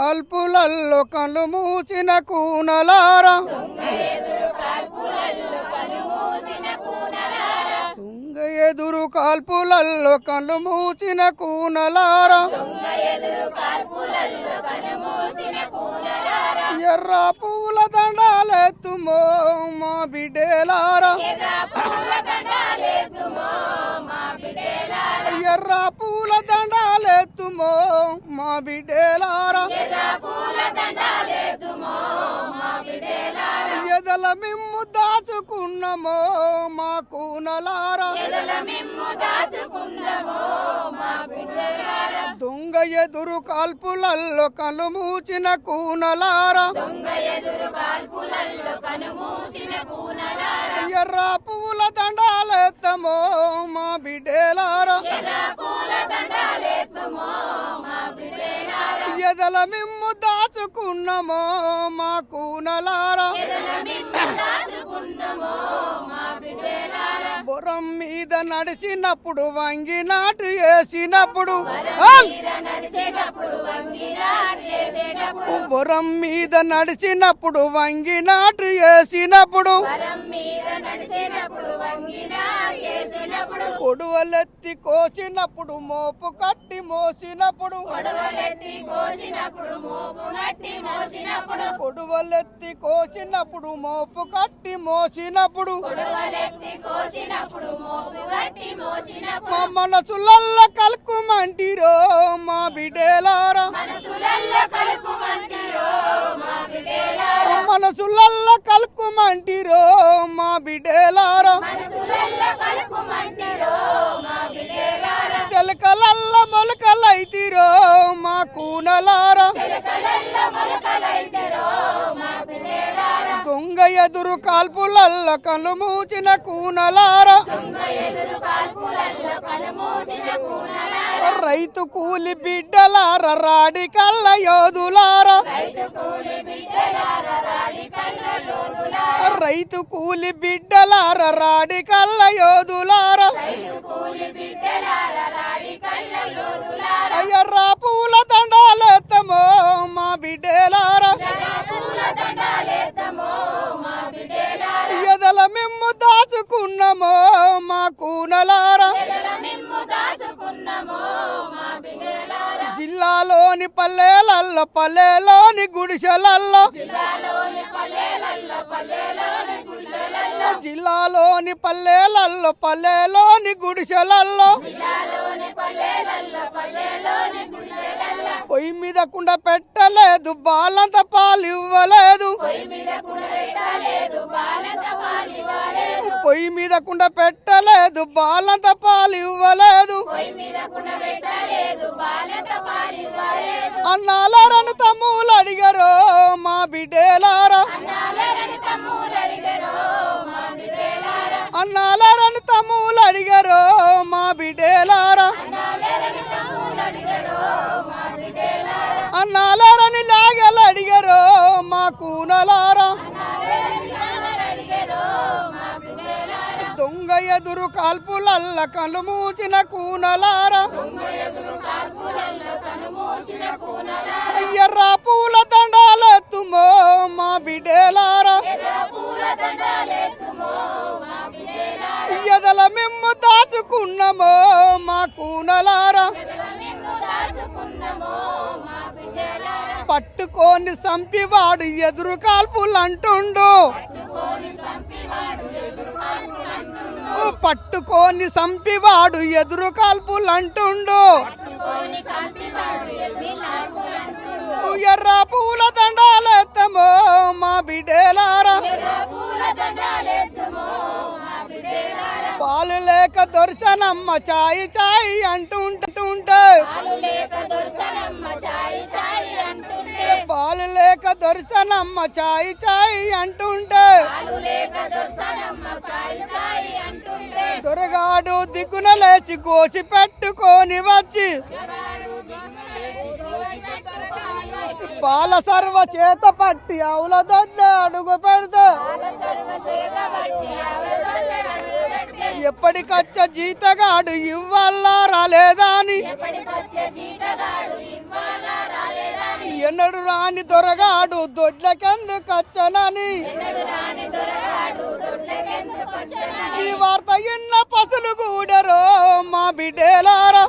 కాల్పులల్లో కళ్ళు మూసిన కూనలారా తుంగ ఎదురు కాల్పులల్లో కళ్ళు మూసిన కూనలారా ఎర్ర పూల దండాలెత్తుమో మా బిడ్డలారా ఎర్ర పూల దండాలెత్తుమో మా బిడ్డలారా ఎదల మిమ్ము దాచుకున్నమో మా కూనలారా దొంగ ఎదురు కాల్పులల్లో కళ్ళు మూచిన కూనలారా ఎర్ర పూల దండాలెత్తమో మా బిడ్డలారా ఎదల మిమ్ము దాచుకున్నమో మా కూనలారా బొరం మీద నడిచినప్పుడు వంగి నాటు వేసినప్పుడు బొరం మీద నడిచినప్పుడు వంగి నాటు వేసినప్పుడు కొడువలెత్తి కోసినప్పుడు మోపు కట్టి మోసినప్పుడు కొడువలెత్తి కోసినప్పుడు మోపు కట్టి మోసినప్పుడు మా మనసులల్ల కలుకుమంటిరో మా బిడ్డలారా మనసులల్ల కలుకుమంటిరో మా బిడ్డలారా చెలకలల్ల మొలకలైతిరో మా కూనలారా దొంగ ఎదురు కాల్పులల్ల కళ్ళు మూచిన కూనలారా రైతు కూలి బిడ్డలారా రాడి కళ్ళ యోధులారా రైతు కూలి బిడ్డలారా రాడి కళ్ళ యోధులారా ఎర్ర పూల దండాలెత్తమో మా బిడ్డలారా ఎదల మిమ్ము దాచుకున్నమో మా కూనలారా జిల్లాలోని పల్లెలోని గుడిసెలల్లో జిల్లాలోని పల్లెలోని గుడిసెలల్లో పొయ్యి మీద కుండ పెట్టలేదు బాలంత పాలు ఇవ్వలేదు పొయ్యి మీద కుండ పెట్టలేదు బాలంత పాలు ఇవ్వలేదు అన్నాలారని తమ్ములు అడిగారో మా బిడ్డలారా అన్నాలారని తమ్ములు అడిగారో మా బిడ్డలారా అన్నాలారని లాగలు అడిగారో మా కూనలారా దొంగ ఎదురు కాల్పులల్ల కళ్ళు మూచిన కూనలారా ఎర్ర పూల దండాలెత్తుమో మా బిడ్డలారా ఎదల మిమ్ము దాచుకున్నమో మా కూనలారా పట్టుకొని సంపివాడు ఎదురు కాల్పులంటుండు పట్టుకొని సంపివాడు ఎదురు కాల్పులంటుండు ఎర్ర పూల దండాలెత్తమో మా బిడ్డలారా పాలు లేక దొరసనమ్మ చాయి చాయి అంటుంటే పాలు లేక దొరసనమ్మ చాయి చాయి అంటుంటే దొరగాడు దిగున లేచి గోచి పెట్టుకొని వచ్చి బాల సర్వ చేత పట్టి ఆవుల దొడ్ల అడుగు పెడతా ఎప్పటికచ్చ జీతగాడు ఇవ్వాలా రాలేదా అని ఎన్నడు రాని దొరగాడు దొడ్లకెందుకొచ్చనని ఈ వార్త ఇన్న పసులు కూడరో మా బిడ్డేలారా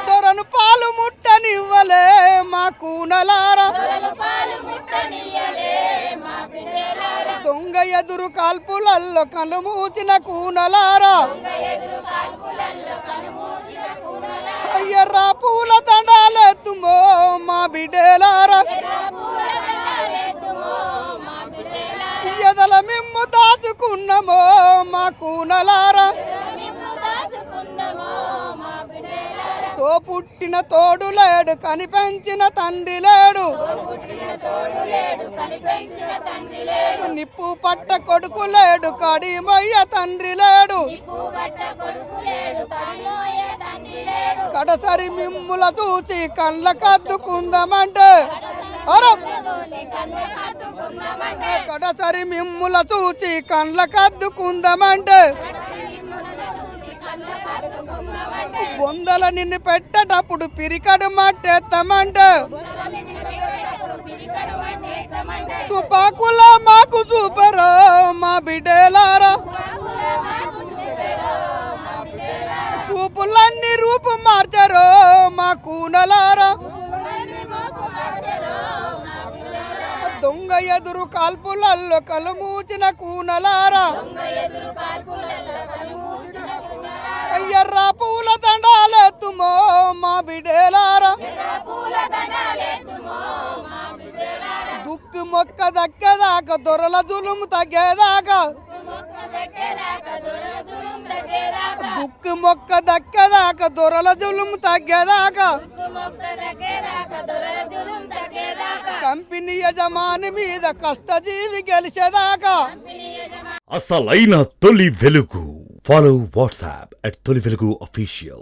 దొరను పాలు ముట్టనివ్వలే మా కూనలారా దొంగ ఎదురు కాల్పులల్లో కళ్ళు మూసిన కూనలారా ఎర్ర పూల దండాలెత్తుమో మా బిడ్డేలారా ఎదల మిమ్ము దాచుకున్నమో మా కూనలారా తో పుట్టిన తోడు లేడు కనిపెంచిన తండ్రి లేడు నిప్పు పట్ట కొడుకు లేడు కడిమయ్య తండ్రి లేడు కడసరి మిమ్ముల చూసి కళ్ళ కద్దుకుందామంటే కడసరి మిమ్ముల చూసి కళ్ళ కద్దుకుందామంటే బొందల నిన్ను పెట్టేటప్పుడు పిరికడు మట్టేస్తామంటే తుపాకుల మాకు చూపరో మా బిడ్డేలారా చూపులన్నీ రూపు మార్చరో మా కూనలారా దొంగ ఎదురు కాల్పులల్లో కలు మూచిన కూనలారా ఎర్ర పూల దండాలెత్తుమో మా బిడ్డేలారా దుక్కు మొక్క దక్కేదాకా దొరల జులుము తగ్గేదాకా దుక్కు మొక్క దక్కేదాకా దొరల జులుము తగ్గేదాకా కంపెనీ యజమాని మీద కష్టజీవి గెలిచేదాకా అసలైన తొలి వెలుగు. ఫాలో వాట్సాప్ @తొలి వెలుగు official.